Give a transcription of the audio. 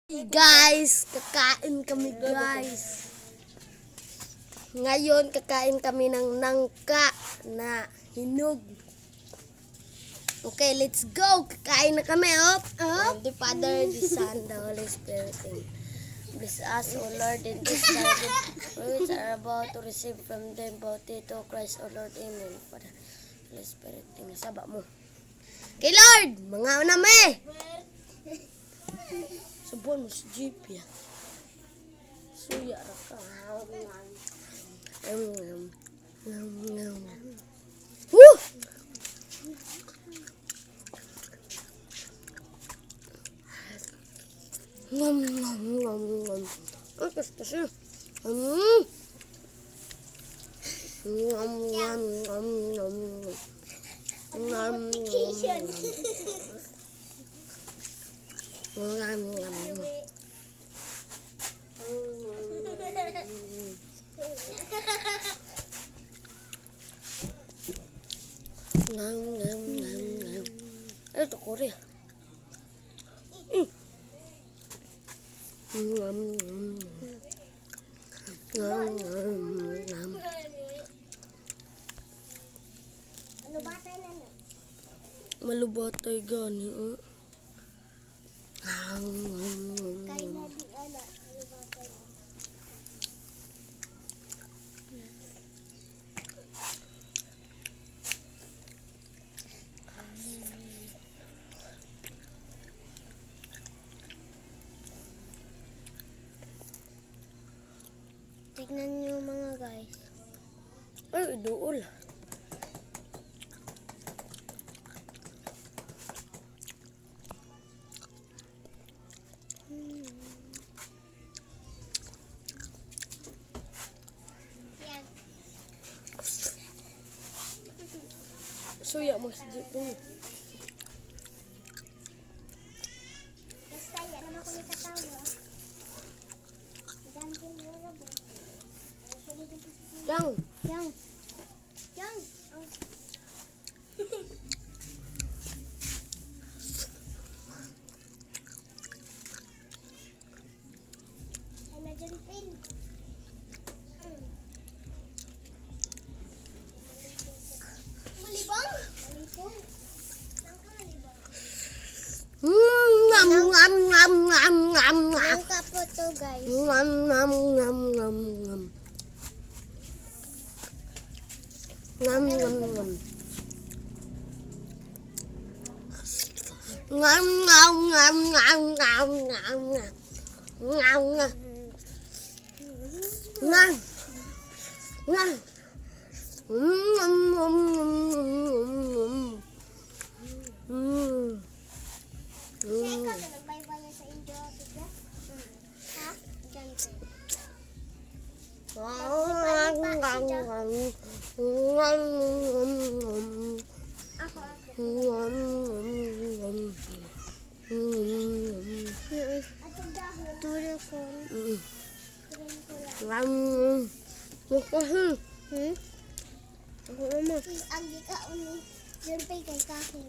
Hey guys, kakain kami guys. Ngayon kakain kami ng nangka na hinog. Okay, let's go. Kakain na kami. The Father, the Son, the Holy Spirit. Bless us, O Lord, in this time which are about to receive from them both to Christ, O Lord. Amen. Father, Holy Spirit, saba mo. Okay, Lord, mga uname. Sabon mo si JP ya. Suya raka. Woo! Nom nom nom nom. Ang tastas yun. Nom nom nom nom. Nom Ito Korea. Malubatay gani. Tignan nyo mga guys. Ay, dool. Yan. Suya mo si JP. Basta yan naman ko nakatawa. Gantin mo na ba? Yang. Yan. Yan. Ano dyan pin? Malibang? Malibang? Saan ka malibang? Ngam ngam ngam ngam ngam ngam. Ang kapo to guys. Ngam ngam ngam ngam ngam. Ngam ngam ngam. Ngam ngam ngam ngam ngam ngam ngam. Ngam ngam. Ngam. Ngam. Ngam ngam ngam. Saan ka na nagbaybayan sa Indio? Ha? Dyan pin. Ako. Atong dahon. Turo ko. Ako naman. Ang gikaon ni Junpei kay kahin.